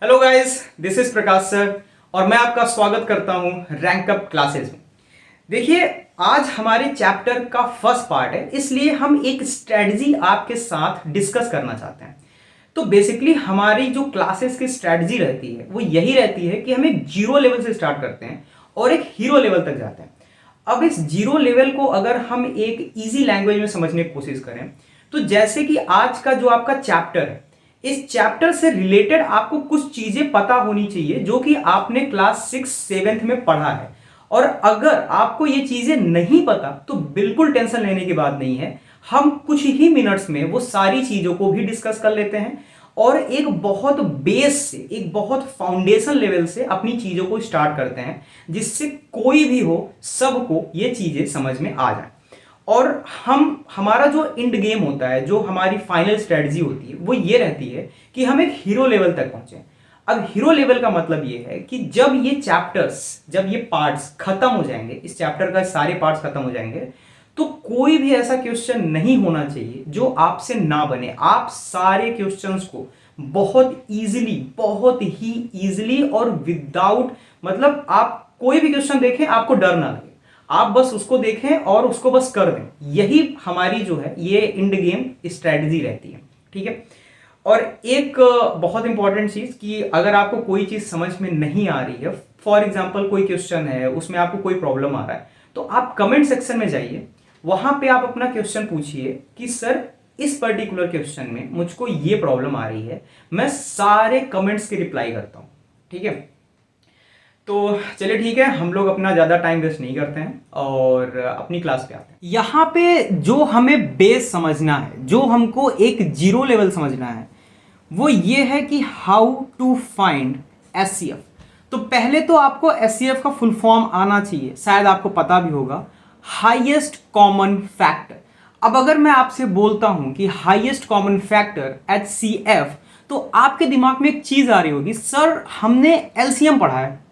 Hello guys, this is Prakash sir और मैं आपका स्वागत करता हूं रैंक अप क्लासेस में। देखिए, आज हमारे चैप्टर का फर्स्ट पार्ट है, इसलिए हम एक स्ट्रेटजी आपके साथ डिस्कस करना चाहते हैं। तो बेसिकली हमारी जो क्लासेस की स्ट्रेटजी रहती है वो यही रहती है कि हम एक जीरो लेवल से स्टार्ट करते हैं और एक हीरो लेवल तक जाते हैं। अब इस जीरो लेवल को अगर हम एक इजी लैंग्वेज में समझने की कोशिश करें तो जैसे कि आज का जो आपका चैप्टर है, इस चैप्टर से रिलेटेड आपको कुछ चीजें पता होनी चाहिए जो कि आपने क्लास 6-7 में पढ़ा है। और अगर आपको ये चीजें नहीं पता तो बिल्कुल टेंशन लेने की बात नहीं है, हम कुछ ही मिनट्स में वो सारी चीजों को भी डिस्कस कर लेते हैं और एक बहुत बेस से, एक बहुत फाउंडेशन लेवल से अपनी चीजों को स्टार्ट करते हैं, जिससे कोई भी हो सबको ये चीजें समझ में आ जाए। और हमारा जो इंड गेम होता है, जो हमारी फाइनल स्ट्रेटजी होती है, वो ये रहती है कि हम एक हीरो लेवल तक पहुंचे। अब हीरो लेवल का मतलब ये है कि जब ये चैप्टर्स, जब ये पार्ट्स खत्म हो जाएंगे, इस चैप्टर का सारे पार्ट्स खत्म हो जाएंगे, तो कोई भी ऐसा क्वेश्चन नहीं होना चाहिए जो आपसे ना बने। आप सारे क्वेश्चंस को बहुत इजीली, बहुत ही इजीली और विदाउट, मतलब आप कोई भी क्वेश्चन देखें आपको डर ना लगे, आप बस उसको देखें और उसको बस कर दें। यही हमारी जो है ये इंड गेम स्ट्रेटजी रहती है, ठीक है। और एक बहुत इंपॉर्टेंट चीज कि अगर आपको कोई चीज समझ में नहीं आ रही है, फॉर एग्जांपल कोई क्वेश्चन है उसमें आपको कोई प्रॉब्लम आ रहा है, तो आप कमेंट सेक्शन में जाइए, वहां पे आप अपना क्वेश्चन पूछिए कि सर इस पर्टिकुलर क्वेश्चन में मुझको ये प्रॉब्लम आ रही है। मैं सारे कमेंट्स के रिप्लाई करता हूं, ठीक है। तो चलिए ठीक है, हम लोग अपना ज़्यादा टाइम वेस्ट नहीं करते हैं और अपनी क्लास पे आते हैं। यहाँ पे जो हमें बेस समझना है, जो हमको एक जीरो लेवल समझना है, वो ये है कि हाउ टू फाइंड एचसीएफ। तो पहले तो आपको एचसीएफ का फुल फॉर्म आना चाहिए, शायद आपको पता भी होगा, हाईएस्ट कॉमन फैक्टर। अब अगर मैं आपसे बोलता हूं कि हाईएस्ट कॉमन फैक्टर एचसीएफ, तो आपके दिमाग में एक चीज आ रही होगी, सर हमने एलसीएम पढ़ा है,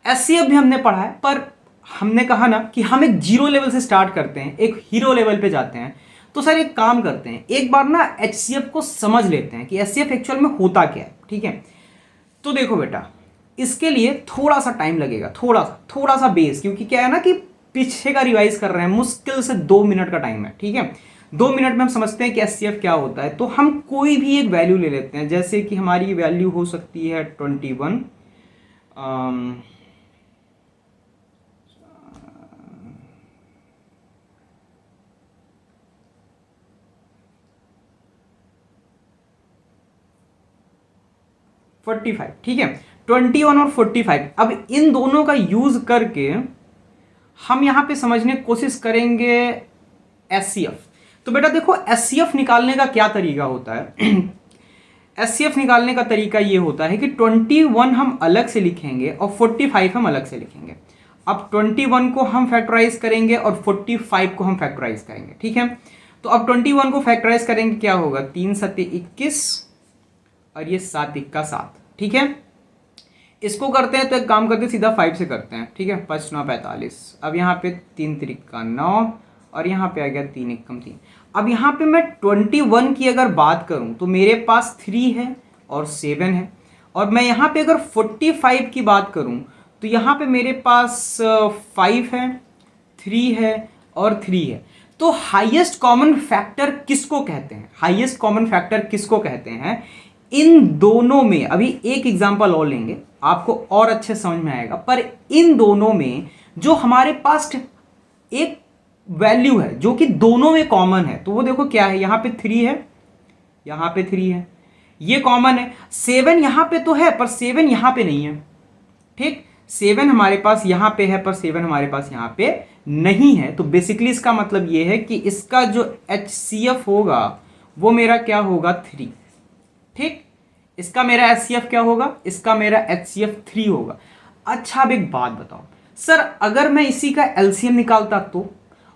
एचसीएफ भी हमने पढ़ा है, पर हमने कहा ना कि हम एक जीरो लेवल से स्टार्ट करते हैं, एक हीरो लेवल पे जाते हैं। तो सर एक काम करते हैं, एक बार ना एचसीएफ को समझ लेते हैं कि एचसीएफ एक्चुअल में होता क्या है, ठीक है। तो देखो बेटा, इसके लिए थोड़ा सा टाइम लगेगा, थोड़ा सा बेस, क्योंकि क्या है ना कि पीछे का रिवाइज कर रहे हैं, मुश्किल से 2 मिनट का टाइम है, ठीक है। 2 मिनट में हम समझते हैं कि एचसीएफ क्या होता है। तो हम कोई भी एक वैल्यू ले लेते हैं, जैसे कि हमारी वैल्यू हो सकती है 21, 45, ठीक है। 21 और 45, अब इन दोनों का यूज करके हम यहां पे समझने की कोशिश करेंगे एचसीएफ। तो बेटा देखो, एचसीएफ निकालने का क्या तरीका होता है। एचसीएफ निकालने का तरीका ये होता है कि 21 हम अलग से लिखेंगे और 45 हम अलग से लिखेंगे। अब 21 को हम फैक्टराइज करेंगे और 45 को हम फैक्टराइज करेंगे, ठीक है। तो अब 21 को फैक्टराइज करेंगे, क्या होगा, 3 सत्ते 21 और ये 7 इक्का 7, ठीक है। इसको करते हैं तो एक काम करते हैं, सीधा 5 से करते हैं, ठीक है। 5 9 45, अब यहाँ पे 3 तिरिक्का 9 और यहाँ पे आ गया 3 एकम 3। अब यहाँ पे मैं 21 की अगर बात करूँ तो मेरे पास 3 है और 7 है, और मैं यहाँ पे अगर 45 की बात करूँ तो यहाँ पे मेरे पास 5 है, 3 है और 3 है। तो हाईएस्ट कॉमन फैक्टर किसको कहते हैं, हाईएस्ट कॉमन फैक्टर किसको कहते हैं, इन दोनों में, अभी एक एग्जांपल और लेंगे आपको और अच्छे समझ में आएगा, पर इन दोनों में जो हमारे पास एक वैल्यू है जो कि दोनों में कॉमन है, तो वो देखो क्या है, यहाँ पे 3 है, यहाँ पे 3 है, ये कॉमन है। 7 यहाँ पे तो है पर 7 यहाँ पे नहीं है, ठीक। 7 हमारे पास यहाँ पे है पर 7 हमारे पास यहाँ पे नहीं है। तो बेसिकली इसका मतलब ये है कि इसका जो एचसीएफ होगा वो मेरा क्या होगा, 3, ठीक। इसका मेरा एचसीएफ क्या होगा, इसका मेरा एचसीएफ 3 होगा। अच्छा, अब एक बात बताओ सर, अगर मैं इसी का एलसीएम निकालता तो,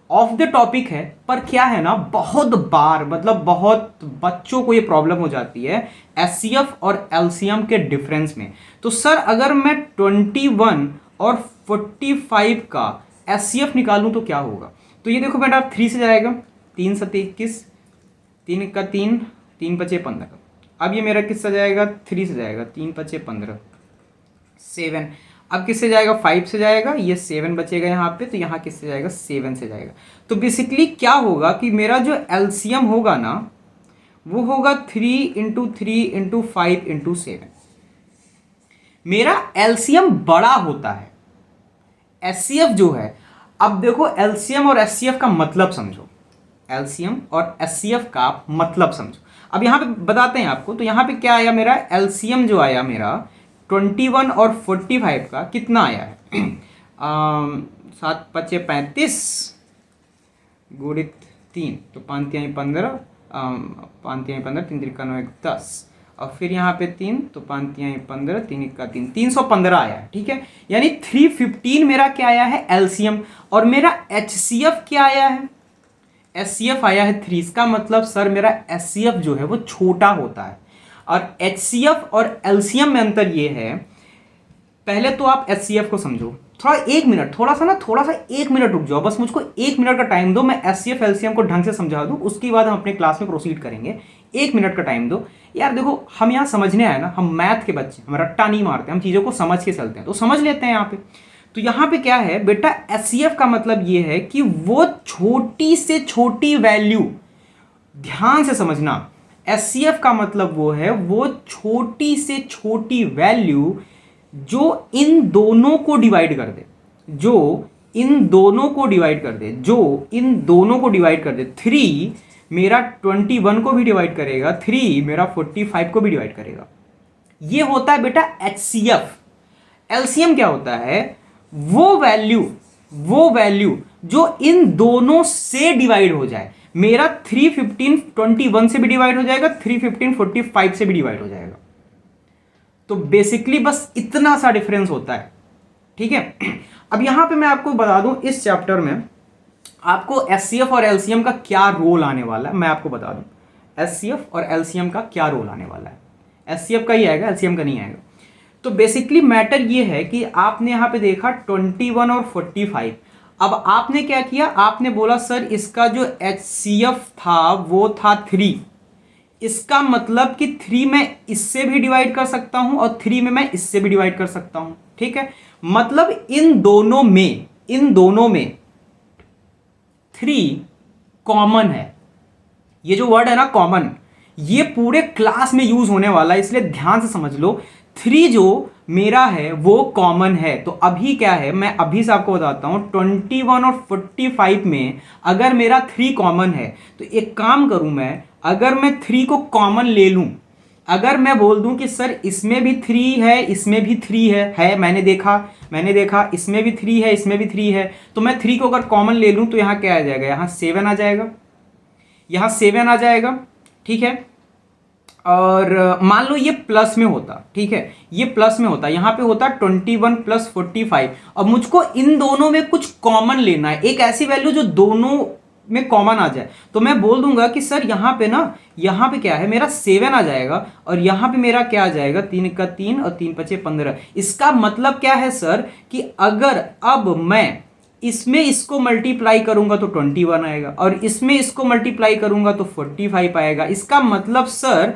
ऑफ द टॉपिक है, पर क्या है ना, बहुत बार, मतलब बहुत बच्चों को ये प्रॉब्लम हो जाती है एचसीएफ और एलसीएम के डिफरेंस में। तो सर अगर मैं 21 और 45 का एचसीएफ निकालूं तो क्या होगा, तो ये देखो बेटा, 3 से जाएगा, 3 सत्ते 21, 3 का 3, 3 पचे 15। अब ये मेरा किससे जाएगा, 3 से जाएगा, 3 5 15 7। अब किससे जाएगा, 5 से जाएगा, ये 7 बचेगा यहाँ पे, तो यहाँ किससे जाएगा, 7 से जाएगा। तो बेसिकली क्या होगा कि मेरा जो एलसीएम होगा ना वो होगा 3 इंटू 3 इंटू 5 इंटू 7। मेरा एलसीएम बड़ा होता है, एचसीएफ जो है। अब देखो एलसीएम और एचसीएफ का मतलब समझो, एलसीएम और एचसीएफ का मतलब समझो। अब यहाँ पे बताते हैं आपको। तो यहाँ पे क्या आया मेरा एलसीएम जो आया मेरा 21 और 45 का कितना आया है 7 5 35 गुणित 3, तो 5 3 15, 5 3 15, 3 3 9 10, और फिर यहाँ पे 3, तो 5 3 15, 3 1 3, 315 आया है। ठीक है, यानी 315 मेरा क्या आया है एलसीएम। और मेरा एचसीएफ क्या आया है, एचसीएफ आया है 3। इसका मतलब सर मेरा एचसीएफ जो है वो छोटा होता है। और एचसीएफ और एलसीएम में अंतर ये है, पहले तो आप एचसीएफ को समझो। थोड़ा 1 मिनट, थोड़ा सा 1 मिनट रुक जाओ, बस मुझको 1 मिनट का टाइम दो, मैं एचसीएफ एलसीएम को ढंग से समझा दूं, उसके बाद हम अपने क्लास में प्रोसीड करेंगे। 1 मिनट का टाइम दो यार। देखो हम यहाँ समझने आए ना, हम मैथ के बच्चे, हम रट्टा नहीं मारते, हम चीज़ों को समझ के चलते हैं, तो समझ लेते हैं यहाँ पे। तो यहाँ पे क्या है बेटा, एचसीएफ का मतलब ये है कि वो छोटी से छोटी वैल्यू, ध्यान से समझना, एचसीएफ का मतलब वो है वो छोटी से छोटी वैल्यू जो इन दोनों को डिवाइड कर दे, जो इन दोनों को डिवाइड कर दे, जो इन दोनों को डिवाइड कर दे। 3 मेरा 21 को भी डिवाइड करेगा, 3 मेरा 45 को भी डिवाइड करेगा। ये होता है बेटा एचसीएफ। एलसीएम क्या होता है, वो वैल्यू जो इन दोनों से डिवाइड हो जाए। मेरा 315 21 से भी डिवाइड हो जाएगा, 315 45 से भी डिवाइड हो जाएगा। तो बेसिकली बस इतना सा डिफरेंस होता है। ठीक है, अब यहां पे मैं आपको बता दूं, इस चैप्टर में आपको एचसीएफ और एलसीएम का क्या रोल आने वाला है, मैं आपको बता दूं एचसीएफ और एलसीएम का क्या रोल आने वाला है। एचसीएफ का ही आएगा, एलसीएम का नहीं आएगा। तो बेसिकली मैटर ये है कि आपने यहां पे देखा 21 और 45। अब आपने क्या किया, आपने बोला सर इसका जो एचसीएफ था वो था 3, इसका मतलब कि 3 मैं इससे भी डिवाइड कर सकता हूं और 3 में मैं इससे भी डिवाइड कर सकता हूं। ठीक है, मतलब इन दोनों में 3 कॉमन है। ये जो वर्ड है ना कॉमन, ये पूरे क्लास में यूज होने वाला है, इसलिए ध्यान से समझ लो। 3 जो मेरा है वो कॉमन है। तो अभी क्या है, मैं अभी से आपको बताता हूं, 21 और 45 में अगर मेरा 3 कॉमन है तो एक काम करूं मैं, अगर मैं 3 को कॉमन ले लूं, अगर मैं बोल दूं कि सर इसमें भी 3 है, इसमें भी 3 है, मैंने देखा इसमें भी 3 है, इसमें भी 3 है, तो मैं 3 को अगर कॉमन ले लूं तो यहां क्या आ जाएगा, यहां 7 आ जाएगा, यहां 7 आ जाएगा। ठीक है, और मान लो ये प्लस में होता, ठीक है, ये प्लस में होता, यहां पे होता 21 प्लस 45। अब मुझको इन दोनों में कुछ कॉमन लेना है, एक ऐसी वैल्यू जो दोनों में कॉमन आ जाए। तो मैं बोल दूंगा कि सर यहां पे ना, यहां पे क्या है, मेरा 7 आ जाएगा, और यहां पे मेरा क्या आ जाएगा, 3 का 3 और 3 5 15। इसका मतलब क्या है सर कि अगर अब मैं इसमें इसको मल्टीप्लाई करूंगा तो 21 आएगा, और इसमें इसको मल्टीप्लाई करूंगा तो 45 आएगा। इसका मतलब सर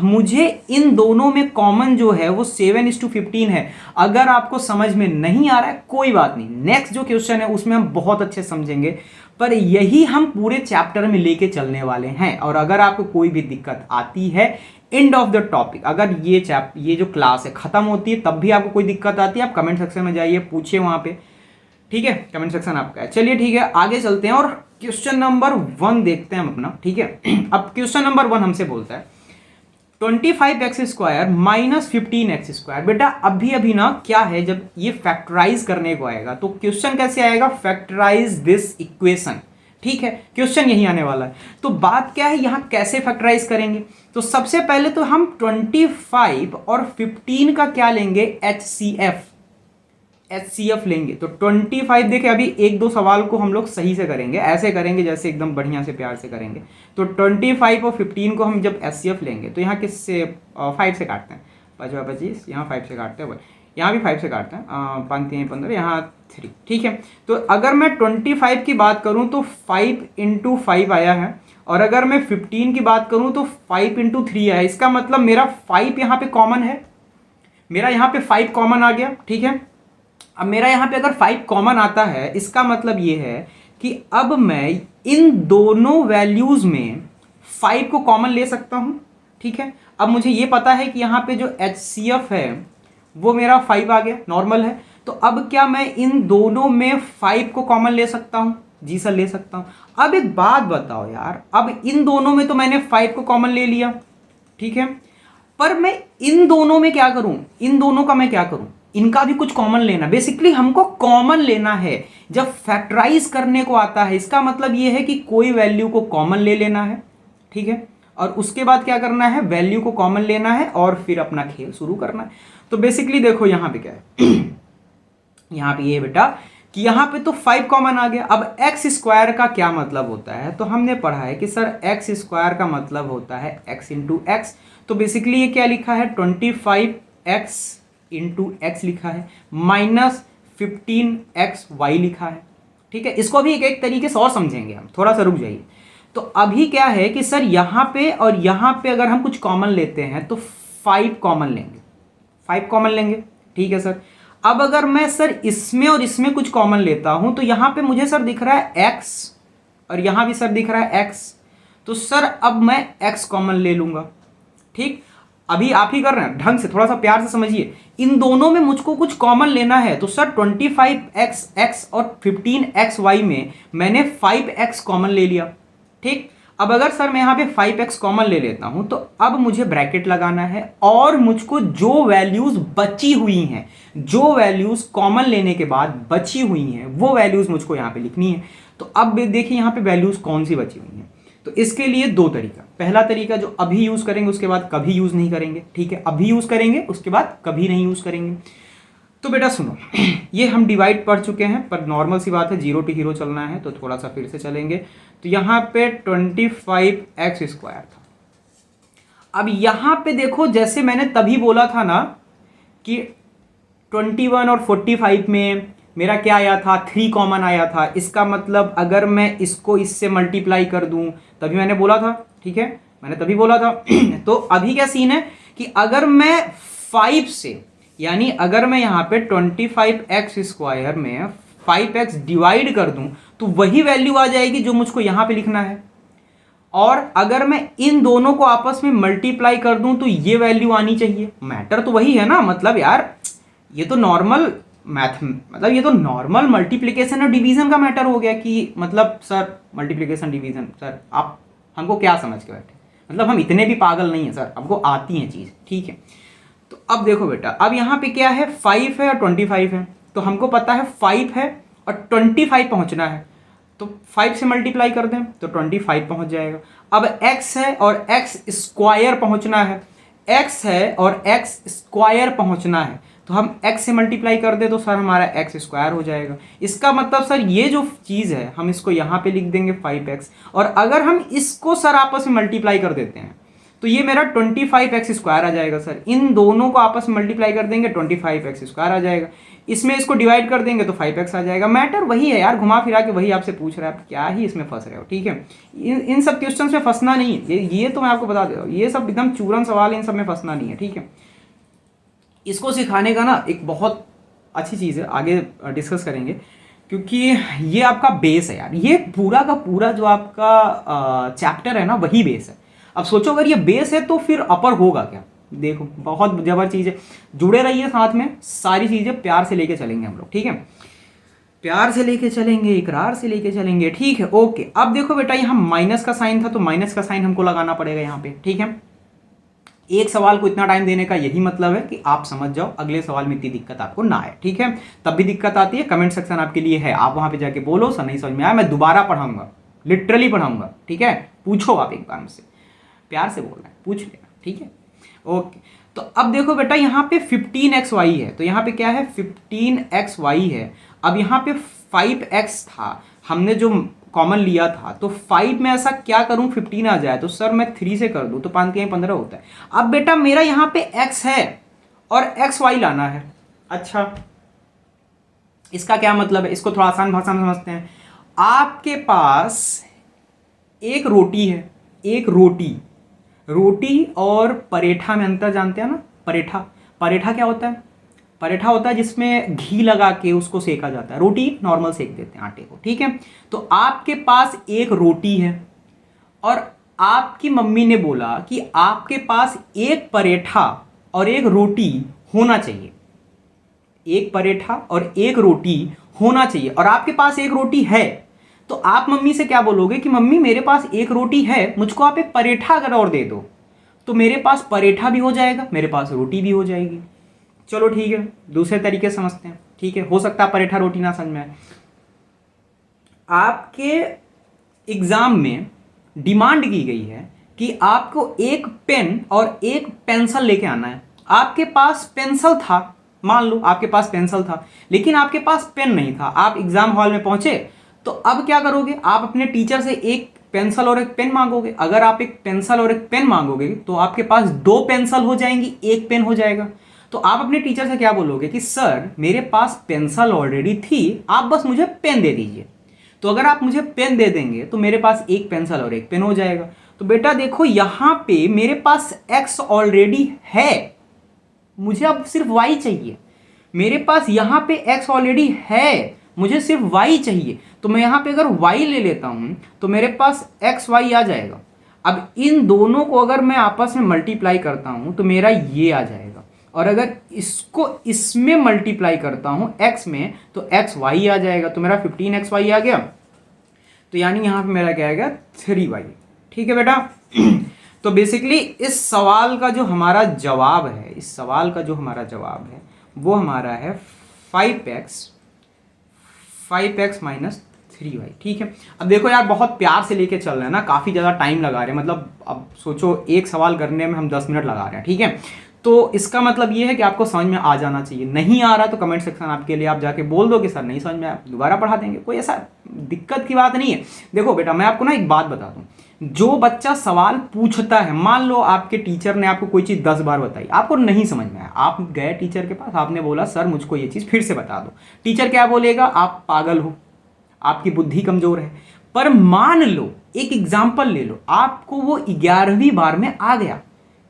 मुझे इन दोनों में कॉमन जो है वो 7:15 है। अगर आपको समझ में नहीं आ रहा है कोई बात नहीं, नेक्स्ट जो क्वेश्चन है उसमें हम बहुत अच्छे समझेंगे, पर यही हम पूरे चैप्टर में लेके चलने वाले हैं। और अगर आपको कोई भी दिक्कत आती है एंड ऑफ द टॉपिक, अगर ये जो क्लास है खत्म होती है तब भी आपको कोई दिक्कत आती है, आप कमेंट सेक्शन में जाइए, पूछिए वहां पे। ठीक है, कमेंट सेक्शन आपका है। चलिए ठीक है, आगे चलते हैं और क्वेश्चन नंबर 1 देखते हैं हम अपना। ठीक है, अब क्वेश्चन नंबर 1 हमसे बोलता है 25x² माइनस 15x²। बेटा अभी ना क्या है, जब ये फैक्टराइज करने को आएगा तो क्वेश्चन कैसे आएगा, फैक्टराइज दिस इक्वेशन। ठीक है, क्वेश्चन यही आने वाला है। तो बात क्या है, यहां कैसे फैक्टराइज करेंगे, तो सबसे पहले तो हम 25 और 15 का क्या लेंगे, एचसीएफ लेंगे। तो 25 देखे, अभी 1-2 सवाल को हम लोग सही से करेंगे, ऐसे करेंगे जैसे एकदम बढ़िया से प्यार से करेंगे। तो 25 और 15 को हम जब एचसीएफ लेंगे तो यहाँ किससे 5 से काटते हैं, 5 25, यहाँ 5 से काटते हैं, यहाँ भी 5 से काटते हैं, 5 3 15, यहाँ 3, ठीक है। तो अगर मैं 25 की बात करूँ तो 5 इंटू 5 आया है, और अगर मैं 15 की बात करूँ तो 5 इंटू 3 आया है। इसका मतलब मेरा 5 यहाँ पे कॉमन है, मेरा यहाँ पे 5 कॉमन आ गया, ठीक है। अब मेरा यहाँ पे अगर 5 कॉमन आता है, इसका मतलब ये है कि अब मैं इन दोनों वैल्यूज़ में 5 को कॉमन ले सकता हूँ, ठीक है। अब मुझे ये पता है कि यहाँ पे जो HCF है वो मेरा 5 आ गया, नॉर्मल है। तो अब क्या मैं इन दोनों में 5 को कॉमन ले सकता हूँ? जी सर ले सकता हूँ। अब एक बात बताओ यार, अब इन दोनों में तो मैंने 5 को कॉमन ले लिया, ठीक है, पर मैं इन दोनों में क्या करूं, इन दोनों का मैं क्या करूं, इनका भी कुछ कॉमन लेना। बेसिकली हमको कॉमन लेना है जब फैक्टराइज करने को आता है। इसका मतलब ये है कि कोई वैल्यू को कॉमन ले लेना है, ठीक है, और उसके बाद क्या करना है, वैल्यू को कॉमन लेना है और फिर अपना खेल शुरू करना है। तो बेसिकली देखो यहाँ पे क्या है यहाँ पे ये बेटा कि यहाँ पे तो 5 कॉमन आ गया। अब एक्स स्क्वायर का क्या मतलब होता है, तो हमने पढ़ा है कि सर एक्स स्क्वायर का मतलब होता है एक्स इंटू एक्स। तो बेसिकली ये क्या लिखा है, 25x इंटू एक्स लिखा है, माइनस 15xy लिखा है, ठीक है। इसको भी एक तरीके से और समझेंगे हम, थोड़ा सा रुक जाइए। तो अभी क्या है कि सर यहाँ पे और यहाँ पे अगर हम कुछ कॉमन लेते हैं तो 5 कॉमन लेंगे, 5 कॉमन लेंगे, ठीक है सर। अब अगर मैं सर इसमें और इसमें कुछ कॉमन लेता हूं तो यहां पे मुझे सर दिख रहा है x और यहां भी सर दिख रहा है x, तो सर अब मैं x कॉमन ले लूंगा, ठीक। अभी आप ही कर रहे हैं, ढंग से थोड़ा सा प्यार से समझिए। इन दोनों में मुझको कुछ कॉमन लेना है, तो सर 25x और 15xy में मैंने 5x कॉमन ले लिया, ठीक। अब अगर सर मैं यहाँ पे 5x कॉमन ले लेता हूं तो अब मुझे ब्रैकेट लगाना है और मुझको जो वैल्यूज बची हुई हैं, जो वैल्यूज कॉमन लेने के बाद बची हुई हैं, वो वैल्यूज मुझको यहाँ पे लिखनी है। तो अब देखिए यहाँ पे वैल्यूज कौन सी बची हुई हैं। तो इसके लिए दो तरीका, पहला तरीका जो अभी यूज करेंगे उसके बाद कभी यूज नहीं करेंगे, ठीक है। अभी यूज करेंगे उसके बाद कभी नहीं यूज करेंगे। तो बेटा सुनो, ये हम डिवाइड पढ़ चुके हैं, पर नॉर्मल सी बात है, जीरो टू हीरो चलना है तो थोड़ा सा फिर से चलेंगे। तो यहाँ पे 25x स्क्वायर था। अब यहाँ पे देखो, जैसे मैंने तभी बोला था ना कि 21 और 45 में मेरा क्या आया था, 3 कॉमन आया था। इसका मतलब अगर मैं इसको इससे मल्टीप्लाई कर दूं, तभी मैंने बोला था, ठीक है, मैंने तभी बोला था। तो अभी क्या सीन है कि अगर मैं 5 से, यानी अगर मैं यहाँ पे 25x स्क्वायर में 5x डिवाइड कर दूं तो वही वैल्यू आ जाएगी जो मुझको यहाँ पे लिखना है। और अगर मैं इन दोनों को आपस में मल्टीप्लाई कर दूं तो ये वैल्यू आनी चाहिए। मैटर तो वही है ना, मतलब यार ये तो नॉर्मल मैथ, मतलब ये तो नॉर्मल मल्टीप्लिकेशन और डिवीजन का मैटर हो गया कि मतलब सर मल्टीप्लिकेशन डिवीजन, सर आप हमको क्या समझ के बैठे, मतलब हम इतने भी पागल नहीं है सर, हमको आती है चीज़, ठीक है। तो अब देखो बेटा, अब यहाँ पे क्या है, 5 है और 25 है, तो हमको पता है 5 है और 25 पहुँचना है, तो 5 से मल्टीप्लाई कर दें तो 25 पहुँच जाएगा। अब x है और x स्क्वायर पहुँचना है, x है और x स्क्वायर पहुँचना है, तो हम x से मल्टीप्लाई कर दे तो सर हमारा x स्क्वायर हो जाएगा। इसका मतलब सर ये जो चीज़ है हम इसको यहाँ पे लिख देंगे 5x, और अगर हम इसको सर आपस में मल्टीप्लाई कर देते हैं तो ये मेरा 25x स्क्वायर आ जाएगा सर। इन दोनों को आपस में मल्टीप्लाई कर देंगे 25x स्क्वायर आ जाएगा, इसमें इसको डिवाइड कर देंगे तो 5x आ जाएगा। मैटर वही है यार, घुमा फिरा के वही आपसे पूछ रहा है, आप क्या ही इसमें फंस रहे हो, ठीक है। इन सब क्वेश्चन में फंसना नहीं है, ये तो मैं आपको बता दे रहा हूँ, ये सब एकदम चूरन सवाल है, इन सब में फंसना नहीं है, ठीक है। इसको सिखाने का ना एक बहुत अच्छी चीज़ है, आगे डिस्कस करेंगे, क्योंकि ये आपका बेस है यार, ये पूरा का पूरा जो आपका चैप्टर है ना वही बेस है। अब सोचो अगर ये बेस है तो फिर अपर होगा क्या, देखो बहुत जबर चीज़ है। जुड़े रहिए साथ में, सारी चीज़ें प्यार से लेके चलेंगे हम लोग, ठीक है, प्यार से लेके चलेंगे, इकरार से लेके चलेंगे, ठीक है, ओके। अब देखो बेटा यहाँ माइनस का साइन था तो माइनस का साइन हमको लगाना पड़ेगा यहाँ पे, ठीक है। एक सवाल को इतना टाइम देने का यही मतलब है कि आप समझ जाओ, अगले सवाल में इतनी दिक्कत आपको ना आए, ठीक है। तब भी दिक्कत आती है, कमेंट सेक्शन आपके लिए है, आप वहां पे जाके बोलो सर नहीं समझ में आया, मैं दोबारा पढ़ाऊंगा, लिटरली पढ़ाऊंगा, ठीक है। पूछो आप एक बार मुझसे, प्यार से बोलना है, पूछ लेना, ठीक है, ओके। तो अब देखो बेटा यहाँ पे 15xy है, तो यहाँ पे क्या है 15xy है। अब यहाँ पे 5x था, हमने जो कॉमन लिया था, तो 5 में ऐसा क्या करूं 15 आ जाए, तो सर मैं 3 से कर दूं तो 5 के 15 होता है। अब बेटा मेरा यहाँ पे x है और xy लाना है, अच्छा, इसका क्या मतलब है, इसको थोड़ा आसान भाषा में समझते हैं। आपके पास एक रोटी है, एक रोटी, रोटी और परेठा में अंतर जानते हैं ना। परेठा, परेठा क्या होता है? परेठा होता है जिसमें घी लगा के उसको सेका जाता है, रोटी नॉर्मल सेक देते हैं आटे को, ठीक है। तो आपके पास एक रोटी है और आपकी मम्मी ने बोला कि आपके पास एक परेठा और एक रोटी होना चाहिए, एक परेठा और एक रोटी होना चाहिए, और आपके पास एक रोटी है। तो आप मम्मी से क्या बोलोगे कि मम्मी मेरे पास एक रोटी है, मुझको आप एक परेठा अगर और दे दो, तो मेरे पास परेठा भी हो जाएगा, मेरे पास रोटी भी हो जाएगी। चलो ठीक है, दूसरे तरीके से समझते हैं, ठीक है। हो सकता है परेठा रोटी ना समझ में आए। आपके एग्जाम में डिमांड की गई है कि आपको एक पेन और एक पेंसिल लेके आना है। आपके पास पेंसिल था, मान लो आपके पास पेंसिल था, लेकिन आपके पास पेन नहीं था। आप एग्जाम हॉल में पहुंचे, तो अब क्या करोगे? आप अपने टीचर से एक पेंसिल और एक पेन मांगोगे। अगर आप एक पेंसिल और एक पेन मांगोगे तो आपके पास दो पेंसिल हो जाएंगी, एक पेन हो जाएगा। तो आप अपने टीचर से क्या बोलोगे कि सर मेरे पास पेंसिल ऑलरेडी थी, आप बस मुझे पेन दे दीजिए। तो अगर आप मुझे पेन दे देंगे तो मेरे पास एक पेंसिल और एक पेन हो जाएगा। तो बेटा देखो यहां पे मेरे पास x ऑलरेडी है, मुझे अब सिर्फ y चाहिए। मेरे पास यहां पे x ऑलरेडी है, मुझे सिर्फ y चाहिए। तो मैं यहां पे अगर y ले लेता हूं तो मेरे पास एक्स वाई आ जाएगा। अब इन दोनों को अगर मैं आपस में मल्टीप्लाई करता हूं तो मेरा ये आ जाएगा, और अगर इसको इसमें मल्टीप्लाई करता हूं x में तो एक्स वाई आ जाएगा। तो मेरा 15xy आ गया। तो यानी यहां पे मेरा क्या आएगा? 3y। ठीक है बेटा। तो बेसिकली इस सवाल का जो हमारा जवाब है, इस सवाल का जो हमारा जवाब है वो हमारा है 5x माइनस 3y। ठीक है। अब देखो यार, बहुत प्यार से लेके चल रहे हैं ना, काफ़ी ज़्यादा टाइम लगा रहे हैं। मतलब अब सोचो एक सवाल करने में हम 10 मिनट लगा रहे हैं, ठीक है। तो इसका मतलब ये है कि आपको समझ में आ जाना चाहिए। नहीं आ रहा तो कमेंट सेक्शन आपके लिए, आप जाके बोल दो कि सर नहीं समझ में आया, दोबारा पढ़ा देंगे, कोई ऐसा दिक्कत की बात नहीं है। देखो बेटा, मैं आपको ना एक बात बता दूं, जो बच्चा सवाल पूछता है, मान लो आपके टीचर ने आपको कोई चीज़ 10 बार बताई, आपको नहीं समझ में आया, आप गए टीचर के पास, आपने बोला सर मुझको ये चीज़ फिर से बता दो। टीचर क्या बोलेगा? आप पागल हो, आपकी बुद्धि कमजोर है। पर मान लो, एक एग्जाम्पल ले लो, आपको वो 11वीं बार में आ गया,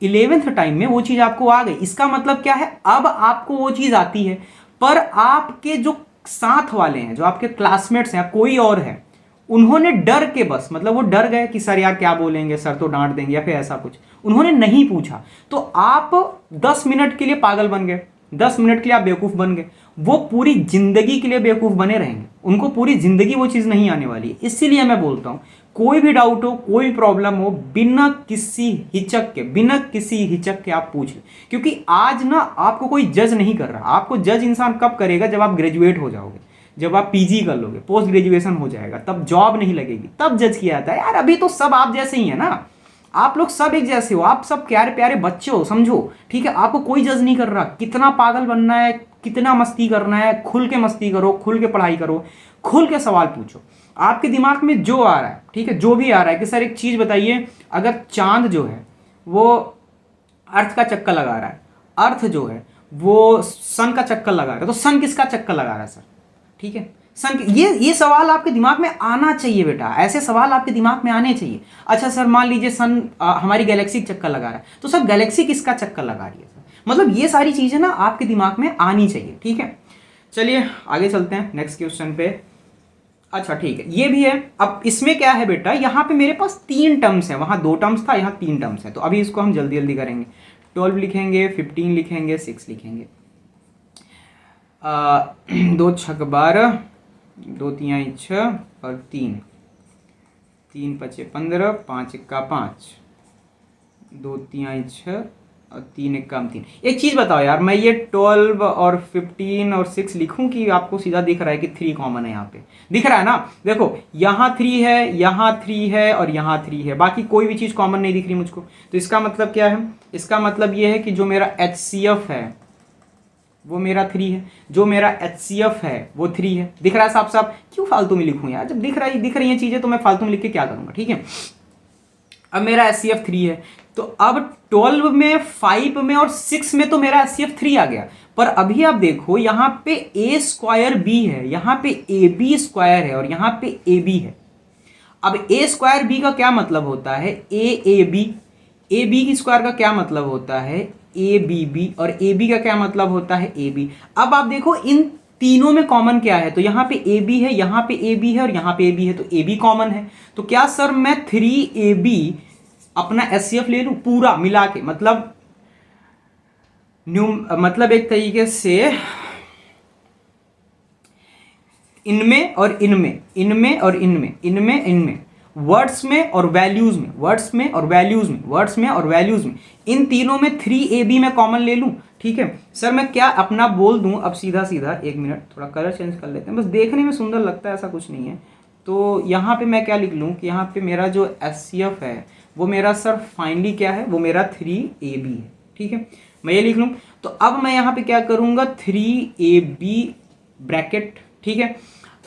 11th टाइम में वो चीज़ आपको आ गई। इसका मतलब क्या है? अब आपको वो चीज़ आती है, पर आपके जो साथ वाले हैं, जो आपके क्लासमेट्स हैं, कोई और है, उन्होंने डर के, बस मतलब वो डर गए कि सर यार क्या बोलेंगे, सर तो डांट देंगे या फिर ऐसा कुछ, उन्होंने नहीं पूछा। तो आप 10 मिनट के लिए पागल बन गए, 10 मिनट के लिए आप बेवकूफ़ बन गए। वो पूरी जिंदगी के लिए बेवकूफ़ बने रहेंगे, उनको पूरी जिंदगी वो चीज़ नहीं आने वाली है। इसीलिए मैं बोलता हूँ, कोई भी डाउट हो, कोई भी प्रॉब्लम हो, बिना किसी हिचक के आप पूछ लें। क्योंकि आज ना आपको कोई जज नहीं कर रहा। आपको जज इंसान कब करेगा? जब आप ग्रेजुएट हो जाओगे, जब आप पीजी कर लोगे, पोस्ट ग्रेजुएशन हो जाएगा, तब जॉब नहीं लगेगी, तब जज किया जाता है। यार अभी तो सब आप जैसे ही है ना, आप लोग सब एक जैसे हो, आप सब प्यारे प्यारे बच्चे हो, समझो, ठीक है। आपको कोई जज नहीं कर रहा। कितना पागल बनना है, कितना मस्ती करना है, खुल के मस्ती करो, खुल के पढ़ाई करो, खुल के सवाल पूछो। आपके दिमाग में जो आ रहा है, ठीक है, जो भी आ रहा है कि सर एक चीज़ बताइए, अगर चांद जो है वो अर्थ का चक्कर लगा रहा है, अर्थ जो है वो सन का चक्कर लगा रहा है, तो सन किसका चक्कर लगा रहा है सर? ठीक है, सन। ये सवाल आपके दिमाग में आना चाहिए बेटा, ऐसे सवाल आपके दिमाग में आने चाहिए। अच्छा सर मान लीजिए सन हमारी गैलेक्सी चक्कर लगा रहा है, तो सर गैलेक्सी किसका चक्कर लगा रही है सर? मतलब ये सारी चीज़ें ना आपके दिमाग में आनी चाहिए, ठीक है। चलिए आगे चलते हैं नेक्स्ट क्वेश्चन पे। अच्छा ठीक है, ये भी है। अब इसमें क्या है बेटा, यहाँ पे मेरे पास 3 टर्म्स है, वहाँ 2 टर्म्स था, यहाँ 3 टर्म्स है। तो अभी इसको हम जल्दी जल्दी करेंगे। 12 लिखेंगे, 15 लिखेंगे, 6 लिखेंगे। 2 छक 12, 2 तिहाई 6 और 3 पचे 15, 5 इक्का 5, 2 तिहाई 6 और 3 इक्का 3। एक चीज़ बताओ यार, मैं ये 12 और 15 और 6 लिखूं कि आपको सीधा दिख रहा है कि 3 कॉमन है? यहाँ पे दिख रहा है ना, देखो यहाँ 3 है, यहाँ 3 है और यहाँ 3 है, बाकी कोई भी चीज़ कॉमन नहीं दिख रही मुझको। तो इसका मतलब क्या है? इसका मतलब ये है कि जो मेरा HCF है वो मेरा 3 है, जो मेरा HCF है वो 3 है। दिख रहा है साफ साफ? क्यों फालतू में लिखूं यार, जब दिख रही हैं चीज़ें तो मैं फालतू में लिख के क्या करूँगा? ठीक है, अब मेरा HCF 3 है, तो अब 12 में, 5 में और 6 में तो मेरा HCF 3 आ गया। पर अभी आप देखो यहाँ पे A²B है, यहाँ पे AB² है और यहाँ पे AB है। अब A²B का क्या मतलब होता है, AAB, AB की स्क्वायर का क्या मतलब होता है, ABB, और AB का क्या मतलब होता है, AB। अब आप देखो इन तीनों में कॉमन क्या है, तो यहाँ पे AB है, यहाँ पे AB है और यहाँ पे AB है, तो AB कॉमन है। तो क्या सर मैं 3AB अपना HCF ले लूँ पूरा मिला के, मतलब एक तरीके से इनमें और इनमें, इनमें और इनमें, इनमें इनमें, वर्ड्स में और वैल्यूज में, वर्ड्स में और वैल्यूज में, वर्ड्स में और वैल्यूज में, इन तीनों में 3AB में कॉमन ले लूं। ठीक है सर, मैं क्या अपना बोल दूं अब सीधा सीधा, एक मिनट थोड़ा कलर चेंज कर लेते हैं, बस देखने में सुंदर लगता है, ऐसा कुछ नहीं है। तो यहाँ पे मैं क्या लिख लूँ कि यहाँ पे मेरा जो HCF है वो मेरा सर फाइनली क्या है, वो मेरा 3AB है। ठीक है, मैं ये लिख लूँ। तो अब मैं यहाँ पे क्या करूँगा, 3AB ब्रैकेट। ठीक है,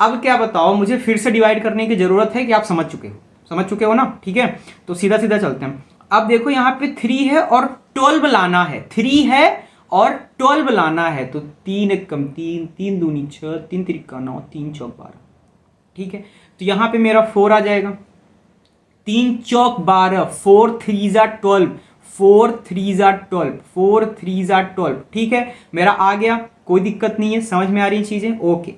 अब क्या बताओ, मुझे फिर से डिवाइड करने की जरूरत है कि आप समझ चुके हो ना। ठीक है, तो सीधा सीधा चलते हैं। अब देखो यहाँ पे 3 है और 12 लाना है, 3 है और 12 लाना है, तो 3 एक कम 3, 3 दूनी 6, 3 तिरिका 9, 3 चौक 12। ठीक है, तो यहाँ पे मेरा 4 आ जाएगा, 3 चौक 12, 4 3 जा 12, 4 3 जा 12, 4 3 जा 12। ठीक है, मेरा आ गया, कोई दिक्कत नहीं है, समझ में आ रही चीजें, ओके।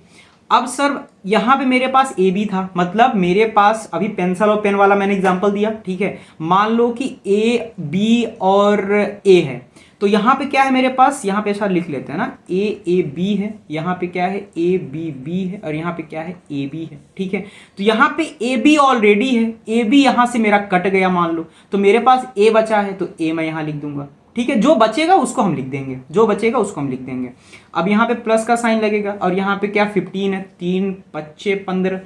अब सर यहाँ पे मेरे पास AB था, मतलब मेरे पास अभी पेंसिल और पेन वाला मैंने एग्जांपल दिया। ठीक है, मान लो कि A, B और A है, तो यहाँ पे क्या है मेरे पास, यहाँ पे ऐसा लिख लेते हैं ना, AAB है, यहाँ पे क्या है ABB है और यहाँ पे क्या है AB है। ठीक है, तो यहाँ पे AB ऑलरेडी है, AB यहाँ से मेरा कट गया मान लो, तो मेरे पास A बचा है, तो A मैं यहाँ लिख दूंगा। ठीक है, जो बचेगा उसको हम लिख देंगे, जो बचेगा उसको हम लिख देंगे। अब यहाँ पे प्लस का साइन लगेगा और यहाँ पे क्या 15 है, 3 5 15।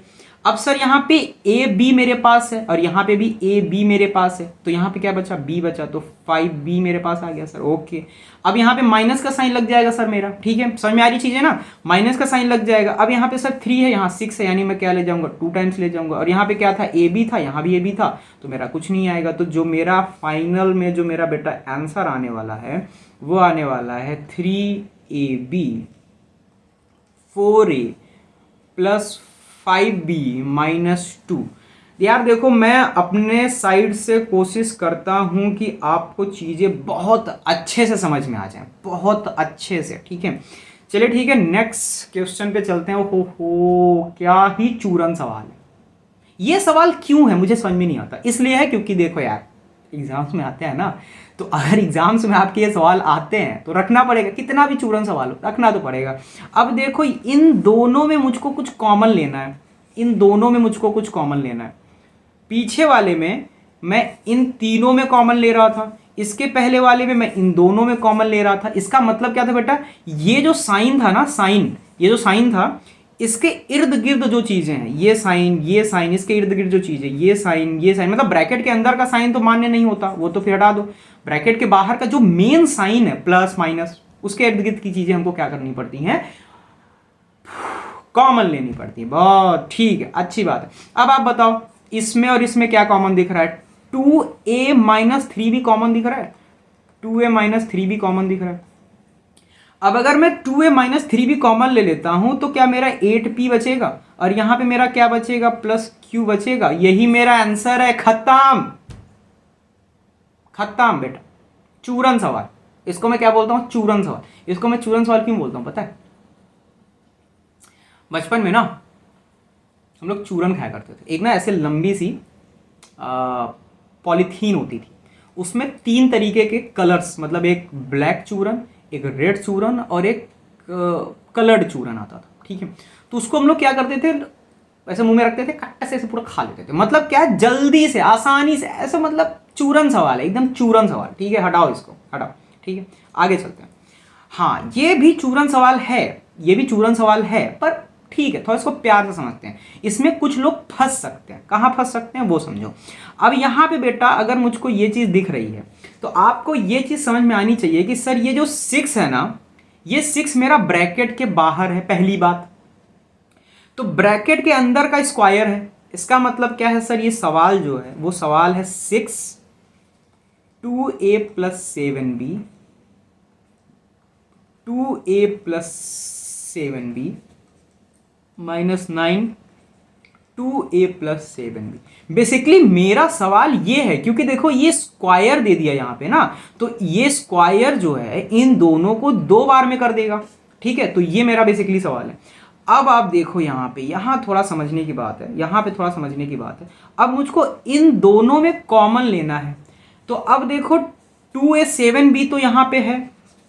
अब सर यहाँ पे AB मेरे पास है और यहाँ पे भी AB मेरे पास है, तो यहाँ पे क्या बचा, B बचा, तो 5B मेरे पास आ गया सर, ओके। अब यहाँ पे माइनस का साइन लग जाएगा सर मेरा। ठीक है, समझ में आ रही चीज है ना, माइनस का साइन लग जाएगा। अब यहाँ पे सर 3 है, यहाँ 6 है, यानी मैं क्या ले जाऊंगा, 2 टाइम्स ले जाऊंगा, और यहाँ पे क्या था, AB था, यहाँ भी AB था, तो मेरा कुछ नहीं आएगा। तो जो मेरा फाइनल में जो मेरा बेटा आंसर आने वाला है वो आने वाला है 3AB 4A plus 5B minus 2। यार देखो, मैं अपने साइड से कोशिश करता हूं कि आपको चीज़ें बहुत अच्छे से समझ में आ जाएं, बहुत अच्छे से। ठीक है, चलिए ठीक है, नेक्स्ट क्वेश्चन पे चलते हैं। हो क्या ही चूरन सवाल है ये, सवाल क्यों है मुझे समझ में नहीं आता। इसलिए है क्योंकि देखो यार, एग्जाम्स में आते हैं ना, तो अगर एग्जाम्स में आपके ये सवाल आते हैं तो रखना पड़ेगा, कितना भी चूरन सवाल हो रखना तो पड़ेगा। अब देखो, इन दोनों में मुझको कुछ कॉमन लेना है, इन दोनों में मुझको कुछ कॉमन लेना है। पीछे वाले में मैं इन तीनों में कॉमन ले रहा था, इसके पहले वाले में मैं इन दोनों में कॉमन ले रहा था। इसका मतलब क्या था बेटा, ये जो साइन था ना, साइन, ये जो साइन था, इसके इर्द गिर्द जो चीजें हैं, ये साइन, इसके इर्द गिर्द जो चीजें, ये साइन, मतलब ब्रैकेट के अंदर का साइन तो मान्य नहीं होता, वो तो फिर हटा दो। ब्रैकेट के बाहर का जो मेन साइन है, प्लस माइनस, उसके इर्द गिर्द की चीजें हमको क्या करनी पड़ती हैं, कॉमन लेनी पड़ती है। बहुत ठीक है, अच्छी बात है। अब आप बताओ, इसमें और इसमें क्या कॉमन दिख रहा है, 2A माइनस 3 भी कॉमन दिख रहा है, 2A माइनस 3 भी कॉमन दिख रहा है। अब अगर मैं 2A माइनस 3 भी कॉमन ले लेता हूं तो क्या मेरा 8P बचेगा, और यहां पे मेरा क्या बचेगा, प्लस Q बचेगा। यही मेरा आंसर है, खत्म खत्म बेटा, चूरन सवाल। इसको मैं क्या बोलता हूं, चूरन सवाल। इसको मैं चूरन सवाल क्यों बोलता हूं पता है, बचपन में ना हम लोग चूरन खाया करते थे। एक ना ऐसे लंबी सी पॉलीथीन होती थी, उसमें 3 तरीके के कलर्स, मतलब एक ब्लैक चूरन, एक रेड चूरन और एक कलर्ड चूरन आता था। ठीक है, तो उसको हम लोग क्या करते थे, ऐसे मुंह में रखते थे, कट्टा से ऐसे पूरा खा लेते थे। मतलब क्या, जल्दी से, आसानी से, ऐसा मतलब चूरन सवाल है, एकदम चूरन सवाल। ठीक है, हटाओ इसको, हटाओ। ठीक है, आगे चलते हैं। हाँ, ये भी चूरन सवाल है, ये भी चूरन सवाल है, पर ठीक है, थोड़ा इसको प्यार से समझते हैं। इसमें कुछ लोग फंस सकते हैं, कहाँ फंस सकते हैं वो समझो। अब यहाँ पे बेटा, अगर मुझको ये चीज़ दिख रही है तो आपको ये चीज़ समझ में आनी चाहिए कि सर ये जो 6 है ना, ये 6 मेरा ब्रैकेट के बाहर है, पहली बात। तो ब्रैकेट के अंदर का स्क्वायर है, इसका मतलब क्या है सर, ये सवाल जो है वो सवाल है 6 2a plus 7b 2a plus 7b minus 9 2a plus 7b। Basically मेरा सवाल ये है, क्योंकि देखो ये स्क्वायर दे दिया यहाँ पे ना, तो ये स्क्वायर जो है इन दोनों को 2 बार में कर देगा। ठीक है, तो ये मेरा बेसिकली सवाल है। अब आप देखो यहाँ पे, यहाँ थोड़ा समझने की बात है, यहाँ पे थोड़ा समझने की बात है। अब मुझको इन दोनों में कॉमन लेना है, तो अब देखो 2a 7b तो यहाँ पे है।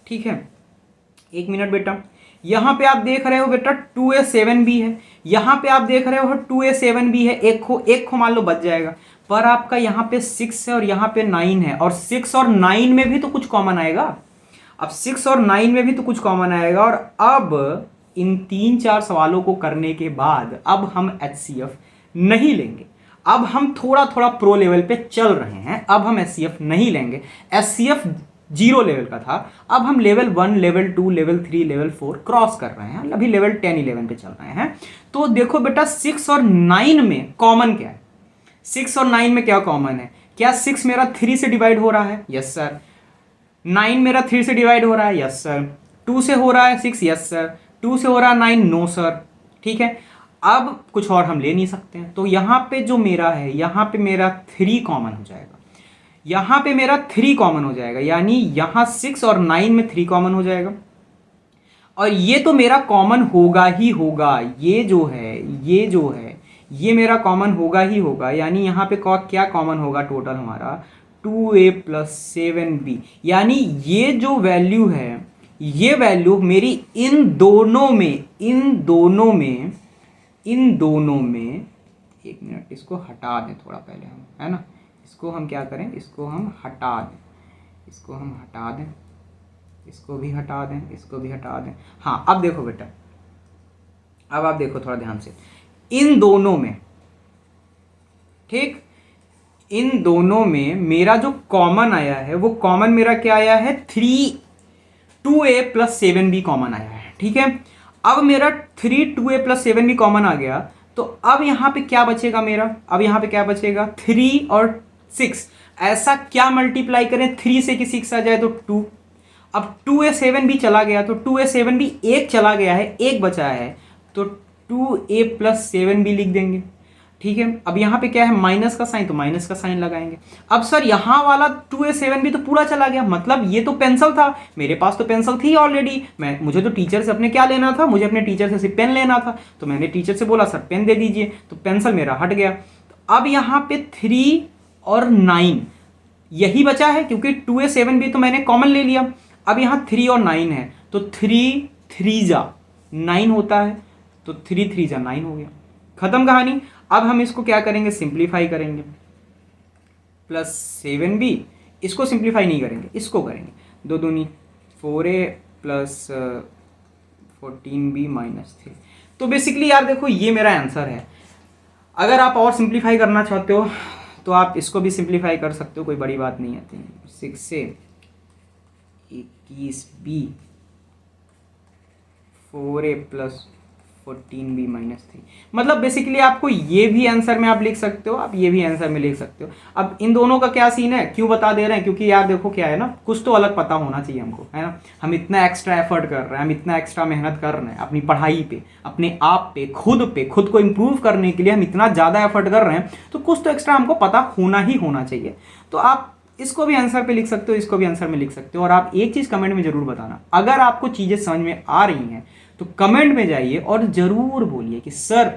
ठीक है, एक मिनट बेटा, यहाँ पे आप देख रहे हो बेटा 2a 7b है, यहाँ पे आप देख रहे हो 2a 7b है, एक को मान लो बच जाएगा, पर आपका यहाँ पे 6 है और यहाँ पे 9 है, और 6 और 9 में भी तो कुछ कॉमन आएगा। अब 6 और 9 में भी तो कुछ कॉमन आएगा, और अब इन 3-4 सवालों को करने के बाद अब हम HCF नहीं लेंगे। अब हम थोड़ा थोड़ा प्रो लेवल पे चल रहे हैं, अब हम HCF नहीं लेंगे। HCF 0 लेवल का था, अब हम level 1, level 2, level 3, level 4 cross कर रहे हैं, अभी लेवल 10, 11 पे चल रहे हैं। तो देखो बेटा 6 और 9 में कॉमन क्या है, 6 और 9 में क्या कॉमन है? क्या 6 मेरा 3 से डिवाइड हो रहा है? Yes sir. 9 मेरा 3 से डिवाइड हो रहा है? Yes sir. 2 से हो रहा है 6? Yes sir. 2 से हो रहा है 9? No sir. ठीक है, अब कुछ और हम ले नहीं सकते हैं, तो यहाँ पे जो मेरा है, यहाँ पे मेरा 3 कॉमन हो जाएगा, यहाँ पे मेरा 3 कॉमन हो जाएगा, यानी यहाँ 6 और 9 में 3 कॉमन हो जाएगा, और ये तो मेरा कॉमन होगा ही होगा, ये जो है ये मेरा कॉमन होगा ही होगा, यानी यहाँ पे क्या कॉमन होगा टोटल हमारा 2a प्लस 7b, यानी ये जो वैल्यू है, ये वैल्यू मेरी इन दोनों में एक मिनट, इसको हटा दें थोड़ा पहले हम, है ना, इसको हम क्या करें, इसको हम हटा दें, इसको भी हटा दें। हाँ, अब देखो बेटा, अब आप देखो थोड़ा ध्यान से, इन दोनों में, ठीक, इन दोनों में मेरा जो कॉमन आया है, वो कॉमन मेरा क्या आया है, 2a प्लस 7b कॉमन आया है। ठीक है, अब मेरा 2a प्लस 7b कॉमन आ गया, तो अब यहाँ पे क्या बचेगा मेरा, अब यहाँ पे क्या बचेगा, 3 और 6, ऐसा क्या मल्टीप्लाई करें 3 से कि 6 आ जाए तो 2। अब 2a 7b चला गया, तो 2a 7b एक चला गया है, एक बचा है, तो 2a प्लस 7b लिख देंगे। ठीक है, अब यहाँ पे क्या है, माइनस का साइन, तो माइनस का साइन लगाएंगे। अब सर यहाँ वाला 2a 7b तो पूरा चला गया, मतलब ये तो पेंसिल था, मेरे पास तो पेंसिल थी ऑलरेडी, मुझे तो टीचर से अपने क्या लेना था, मुझे अपने टीचर से पेन लेना था, तो मैंने टीचर से बोला सर पेन दे दीजिए, तो पेंसिल मेरा हट गया। तो अब यहाँ पे 3 और 9 यही बचा है, क्योंकि 2a 7b तो मैंने कॉमन ले लिया। अब यहाँ 3 और 9 है, तो 3 3 जा 9 होता है, तो 3 3 जा 9 हो गया, खत्म कहानी। अब हम इसको क्या करेंगे, सिंप्लीफाई करेंगे, प्लस 7b, इसको सिंप्लीफाई नहीं करेंगे, इसको करेंगे, 2 दूनी 4a प्लस 14b माइनस 3। तो बेसिकली यार देखो ये मेरा आंसर है। अगर आप और सिंप्लीफाई करना चाहते हो तो आप इसको भी सिंप्लीफाई कर सकते हो, कोई बड़ी बात नहीं आती। 6 से 21b 4a plus 14b minus 3, मतलब बेसिकली आपको ये भी आंसर में आप लिख सकते हो, आप ये भी आंसर में लिख सकते हो। अब इन दोनों का क्या सीन है, क्यों बता दे रहे हैं, क्योंकि यार देखो क्या है ना, कुछ तो अलग पता होना चाहिए हमको, है ना। हम इतना एक्स्ट्रा एफर्ट कर रहे हैं, हम इतना एक्स्ट्रा मेहनत कर रहे हैं अपनी पढ़ाई पे, अपने आप पे, खुद को इम्प्रूव करने के लिए हम इतना ज़्यादा एफर्ट कर रहे हैं, तो कुछ तो एक्स्ट्रा हमको पता होना चाहिए। तो आप इसको भी आंसर पे लिख सकते हो, इसको भी आंसर में लिख सकते हो। और आप एक चीज़ कमेंट में ज़रूर बताना, अगर आपको चीज़ें समझ में आ रही हैं तो कमेंट में जाइए और ज़रूर बोलिए कि सर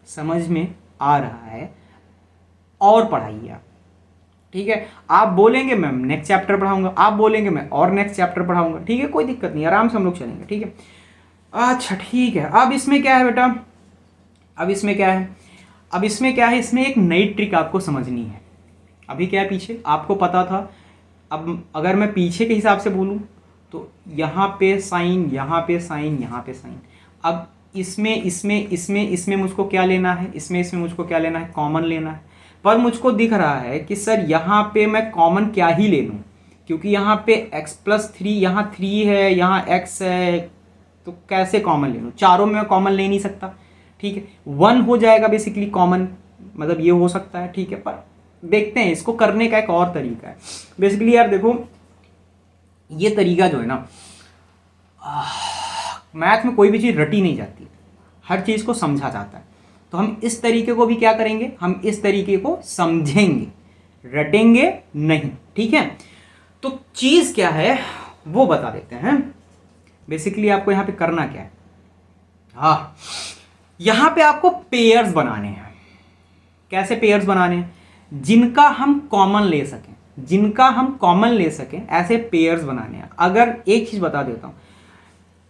समझ में आ रहा है और पढ़ाइए आप। ठीक है, आप बोलेंगे मैम नेक्स्ट चैप्टर पढ़ाऊंगा, आप बोलेंगे मैं और नेक्स्ट चैप्टर पढ़ाऊंगा, ठीक है, कोई दिक्कत नहीं, आराम से हम लोग चलेंगे। ठीक है, अच्छा ठीक है। अब इसमें क्या है बेटा, अब इसमें क्या है, इसमें एक नई ट्रिक आपको समझनी है। अभी क्या है, पीछे आपको पता था, अब अगर मैं पीछे के हिसाब से बोलूँ तो यहाँ पे साइन, यहाँ पे साइन, यहाँ पे साइन। अब इसमें मुझको क्या लेना है, इसमें मुझको क्या लेना है, कॉमन लेना है। पर मुझको दिख रहा है कि सर यहाँ पे मैं कॉमन क्या ही ले लूँ, क्योंकि यहाँ पे x प्लस 3, यहाँ 3 है, यहाँ x है, तो कैसे कॉमन ले लूँ, चारों में मैं कॉमन ले नहीं सकता। ठीक है, 1 हो जाएगा बेसिकली कॉमन, मतलब ये हो सकता है, ठीक है, पर देखते हैं, इसको करने का एक और तरीका है। बेसिकली यार देखो, ये तरीका जो है ना, मैथ में कोई भी चीज़ रटी नहीं जाती, हर चीज़ को समझा जाता है। तो हम इस तरीके को भी क्या करेंगे, हम इस तरीके को समझेंगे, रटेंगे नहीं, ठीक है। तो चीज़ क्या है वो बता देते हैं। बेसिकली आपको यहाँ पे करना क्या है, हाँ, यहाँ पे आपको पेयर्स बनाने हैं। कैसे पेयर्स बनाने हैं, जिनका हम कॉमन ले सकें, जिनका हम कॉमन ले सकें ऐसे पेयर्स बनाने हैं। अगर एक चीज़ बता देता हूँ,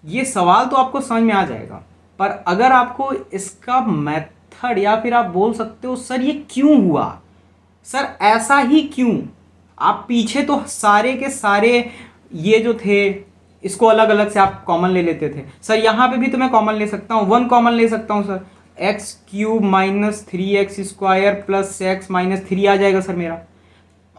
ये सवाल तो आपको समझ में आ जाएगा, पर अगर आपको इसका मेथड, या फिर आप बोल सकते हो सर ये क्यों हुआ, सर ऐसा ही क्यों, आप पीछे तो सारे के सारे ये जो थे इसको अलग अलग से आप कॉमन ले लेते थे, सर यहाँ पे भी तो मैं कॉमन ले सकता हूँ, 1 कॉमन ले सकता हूँ sir, x cube minus 3x square plus x minus 3 आ जाएगा सर मेरा।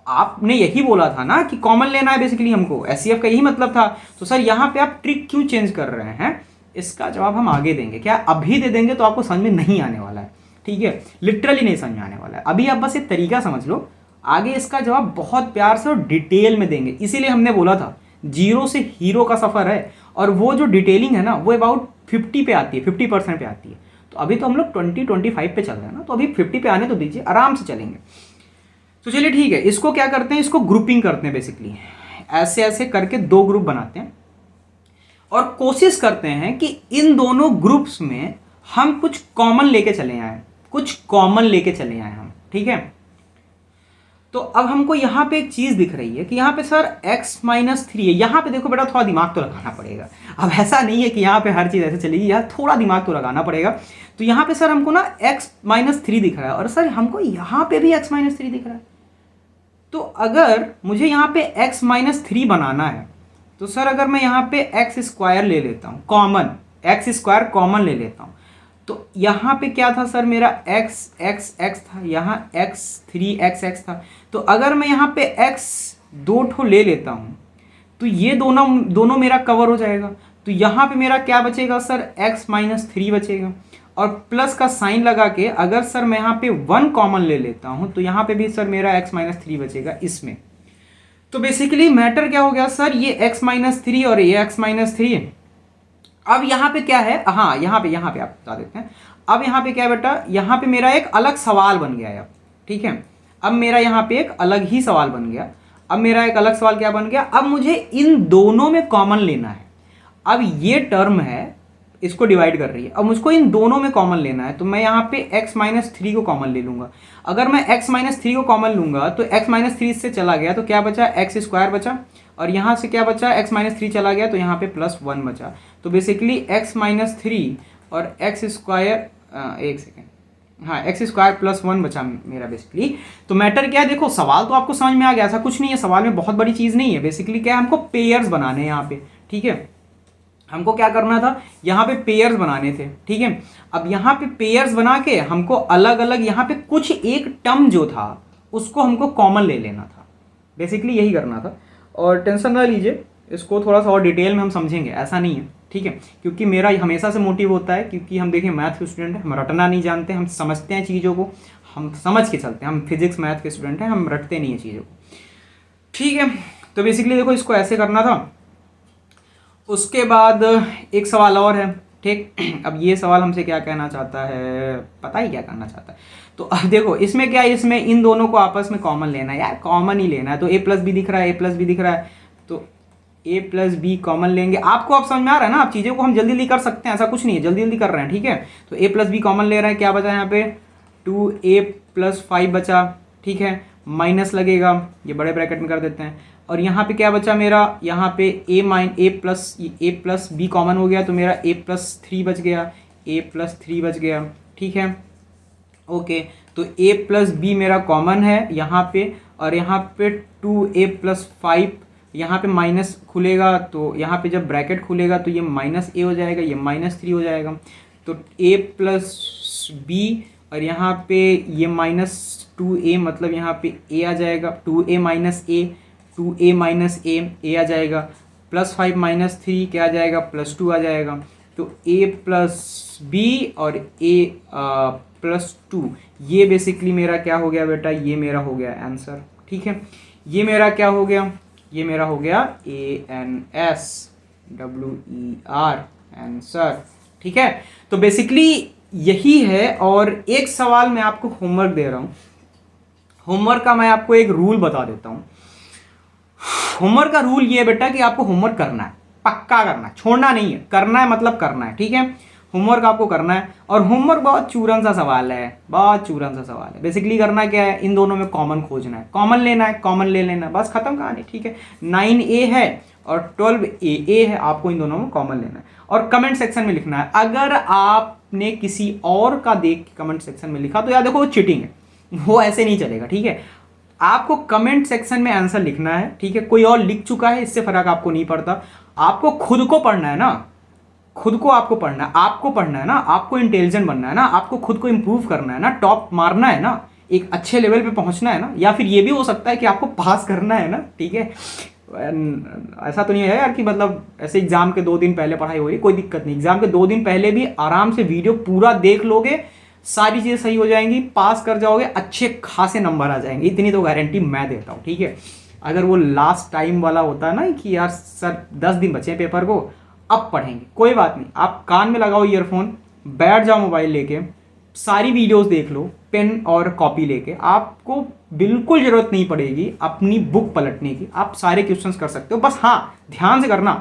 आपने यही बोला था ना कि कॉमन लेना है, बेसिकली हमको एचसीएफ का यही मतलब था। तो सर यहाँ पे आप ट्रिक क्यों चेंज कर रहे हैं, इसका जवाब हम आगे देंगे। क्या अभी दे देंगे तो आपको समझ में नहीं आने वाला है, ठीक है, लिटरली नहीं समझ में आने वाला है। अभी आप बस एक तरीका समझ लो, आगे इसका जवाब बहुत प्यार से और डिटेल में देंगे। इसीलिए हमने बोला था जीरो से हीरो का सफ़र है, और वो जो डिटेलिंग है ना वो अबाउट 50 पे आती है, 50% पे आती है। तो अभी तो हम लोग 20-25 पे चल रहे हैं ना, तो अभी 50 पे आने तो दीजिए, आराम से चलेंगे। तो चलिए ठीक है, इसको क्या करते हैं, इसको ग्रुपिंग करते हैं। बेसिकली ऐसे ऐसे करके 2 ग्रुप बनाते हैं और कोशिश करते हैं कि इन दोनों ग्रुप्स में हम कुछ कॉमन लेके चले आए, कुछ कॉमन लेके चले आए हम, ठीक है। तो अब हमको यहाँ पे एक चीज़ दिख रही है कि यहाँ पे सर x-3 है। यहाँ पे देखो बेटा, थोड़ा दिमाग तो लगाना पड़ेगा। अब ऐसा नहीं है कि यहाँ पे हर चीज़ ऐसे चलेगी, यहाँ थोड़ा दिमाग तो लगाना पड़ेगा। तो यहाँ पे सर हमको ना x-3 दिख रहा है, और सर हमको यहाँ पे भी x-3 दिख रहा है। तो अगर मुझे यहाँ पे x-3 बनाना है, तो सर अगर मैं यहाँ पे एक्स स्क्वायर ले लेता हूँ कॉमन, एक्स स्क्वायर कॉमन ले लेता हूँ, तो यहाँ पे क्या था सर, मेरा x था, यहाँ x था। तो अगर मैं यहाँ पे x 2 ठो ले लेता हूँ तो ये दोनों मेरा कवर हो जाएगा। तो यहाँ पे मेरा क्या बचेगा सर, x-3 बचेगा, और प्लस का साइन लगा के अगर सर मैं यहाँ पे 1 कॉमन ले लेता हूँ तो यहाँ पे भी सर मेरा x-3 बचेगा इसमें। तो बेसिकली मैटर क्या हो गया सर, ये x-3 और ये x-3। अब यहाँ पे क्या है, हाँ यहाँ पे आप बता देते हैं। अब यहाँ पे क्या है बेटा, यहाँ पे मेरा एक अलग सवाल बन गया है अब, ठीक है। अब मेरा यहाँ पे एक अलग ही सवाल बन गया। अब मेरा एक अलग सवाल क्या बन गया, अब मुझे इन दोनों में कॉमन लेना है। अब ये टर्म है, इसको डिवाइड कर रही है, अब मुझको इन दोनों में कॉमन लेना है। तो मैं यहाँ पे x-3 को कॉमन ले लूंगा। अगर मैं x-3 को कॉमन लूंगा तो x-3 इससे चला गया तो क्या बचा, एक्स स्क्वायर बचा, और यहाँ से क्या बचा, x-3 चला गया तो यहाँ पे +1 बचा। तो बेसिकली x-3 और एक्स स्क्वायर, एक सेकेंड, हाँ, एक्स स्क्वायर +1 बचा मेरा बेसिकली। तो मैटर क्या है, देखो सवाल तो आपको समझ में आ गया, ऐसा कुछ नहीं है, सवाल में बहुत बड़ी चीज़ नहीं है। बेसिकली क्या है, हमको पेयर्स बनाने हैं यहाँ पे, ठीक है। हमको क्या करना था, यहाँ पे पेयर्स बनाने थे, ठीक है। अब यहाँ पे पेयर्स बना के हमको अलग अलग यहाँ पे कुछ एक टर्म जो था उसको हमको कॉमन ले लेना था, बेसिकली यही करना था। और टेंशन ना लीजिए, इसको थोड़ा सा और डिटेल में हम समझेंगे, ऐसा नहीं है, ठीक है। क्योंकि मेरा हमेशा से मोटिव होता है, क्योंकि हम देखिए मैथ के स्टूडेंट हैं, हम रटना नहीं जानते, हम समझते हैं चीज़ों को, हम समझ के चलते हैं। हम फिजिक्स मैथ के स्टूडेंट हैं, हम रटते नहीं हैं चीज़ों को, ठीक है। तो बेसिकली देखो इसको ऐसे करना था। उसके बाद एक सवाल और है, ठीक। अब ये सवाल हमसे क्या कहना चाहता है, पता ही क्या करना चाहता है। तो अब देखो इसमें क्या है, इसमें इन दोनों को आपस में कॉमन लेना है यार, कॉमन ही लेना है। तो a+b दिख रहा है, a+b दिख रहा है, तो a+b कॉमन लेंगे। आपको अब समझ में आ रहा है ना, आप चीज़ों को हम जल्दी जल्दी कर सकते हैं, ऐसा कुछ नहीं है, जल्दी जल्दी कर रहे हैं, ठीक है। तो a+b कॉमन ले रहे हैं, क्या बचा यहाँ पे 2a+5 बचा, ठीक है, माइनस लगेगा, ये बड़े ब्रैकेट में कर देते हैं। और यहाँ पे क्या बचा मेरा, यहाँ पे a+b कॉमन हो गया तो मेरा a+3 बच गया, a+3 बच गया, ठीक है, ओके। तो a+b मेरा कॉमन है यहाँ पे, और यहाँ पे 2a+5, यहाँ पे माइनस खुलेगा तो यहाँ पे जब ब्रैकेट खुलेगा तो ये -a हो जाएगा, ये -3 हो जाएगा। तो a+b और यहाँ पे ये -2a, मतलब यहाँ पे a आ जाएगा, 2a a आ जाएगा, +5 -3 क्या आ जाएगा, +2 आ जाएगा। तो a+b और a +2, ये बेसिकली मेरा क्या हो गया बेटा, ये मेरा हो गया आंसर। ठीक है, ये मेरा क्या हो गया, ये मेरा हो गया ANSWER आंसर। ठीक है, तो बेसिकली यही है। और एक सवाल मैं आपको होमवर्क दे रहा हूं, होमवर्क का मैं आपको एक रूल बता देता हूं। होमवर्क का रूल ये है बेटा कि आपको होमवर्क करना है, पक्का करना है, छोड़ना नहीं है, करना है मतलब करना है। ठीक है, होमवर्क आपको करना है। और होमवर्क बहुत चूरन सा सवाल है, बहुत चूरन सा सवाल है। बेसिकली करना क्या है, इन दोनों में कॉमन खोजना है, कॉमन लेना है, कॉमन ले लेना है, बस खत्म कहानी। ठीक है, 9A है और 12AA है, आपको इन दोनों में कॉमन लेना है और कमेंट सेक्शन में लिखना है। अगर आपने किसी और का देख के कमेंट सेक्शन में लिखा तो यार देखो वो चीटिंग है, वो ऐसे नहीं चलेगा। ठीक है, आपको कमेंट सेक्शन में आंसर लिखना है। ठीक है, कोई और लिख चुका है इससे फर्क आपको नहीं पड़ता, आपको खुद को पढ़ना है ना, खुद को आपको पढ़ना है, आपको पढ़ना है ना, आपको इंटेलिजेंट बनना है ना, आपको खुद को इंप्रूव करना है ना, टॉप मारना है ना, एक अच्छे लेवल पे पहुंचना है ना, या फिर ये भी हो सकता है कि आपको पास करना है ना। ठीक है, ऐसा तो नहीं है यार कि मतलब ऐसे एग्जाम के 2 दिन पहले पढ़ाई हो रही, कोई दिक्कत नहीं, एग्जाम के 2 दिन पहले भी आराम से वीडियो पूरा देख लोगे, सारी चीज़ें सही हो जाएंगी, पास कर जाओगे, अच्छे खासे नंबर आ जाएंगे, इतनी तो गारंटी मैं देता हूँ। ठीक है, अगर वो लास्ट टाइम वाला होता है ना कि यार सर 10 दिन बचे हैं पेपर को, अब पढ़ेंगे, कोई बात नहीं, आप कान में लगाओ ईयरफोन, बैठ जाओ मोबाइल लेके, सारी वीडियोस देख लो, पेन और कॉपी लेके, आपको बिल्कुल जरूरत नहीं पड़ेगी अपनी बुक पलटने की, आप सारे क्वेश्चंस कर सकते हो, बस हाँ ध्यान से करना,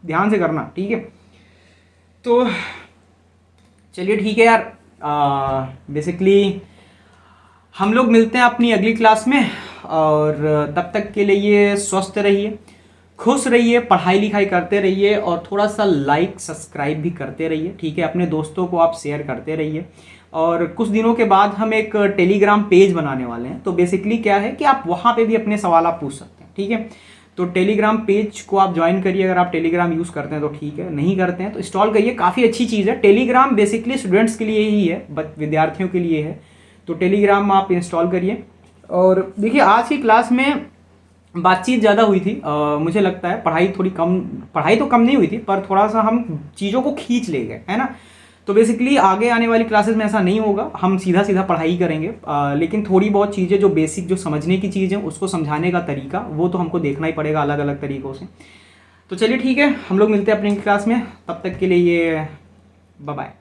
ध्यान से करना। ठीक है, तो चलिए ठीक है यार, बेसिकली हम लोग मिलते हैं अपनी अगली क्लास में, और तब तक के लिए स्वस्थ रहिए, खुश रहिए, पढ़ाई लिखाई करते रहिए और थोड़ा सा लाइक सब्सक्राइब भी करते रहिए। ठीक है, अपने दोस्तों को आप शेयर करते रहिए। और कुछ दिनों के बाद हम एक टेलीग्राम पेज बनाने वाले हैं, तो बेसिकली क्या है कि आप वहाँ पे भी अपने सवाल आप पूछ सकते हैं। ठीक है, तो टेलीग्राम पेज को आप ज्वाइन करिए, अगर आप टेलीग्राम यूज़ करते हैं तो ठीक है, नहीं करते हैं तो इंस्टॉल करिए, काफ़ी अच्छी चीज़ है। टेलीग्राम बेसिकली स्टूडेंट्स के लिए ही है, विद्यार्थियों के लिए है, तो टेलीग्राम आप इंस्टॉल करिए। और देखिए आज की क्लास में बातचीत ज़्यादा हुई थी, मुझे लगता है पढ़ाई थोड़ी कम, पढ़ाई तो कम नहीं हुई थी पर थोड़ा सा हम चीज़ों को खींच ले गए, है ना। तो बेसिकली आगे आने वाली क्लासेस में ऐसा नहीं होगा, हम सीधा सीधा पढ़ाई करेंगे, लेकिन थोड़ी बहुत चीज़ें जो बेसिक जो समझने की चीज़ है उसको समझाने का तरीका वो तो हमको देखना ही पड़ेगा अलग अलग तरीक़ों से। तो चलिए ठीक है, हम लोग मिलते हैं अपनी क्लास में, तब तक के लिए ये बाय बाय।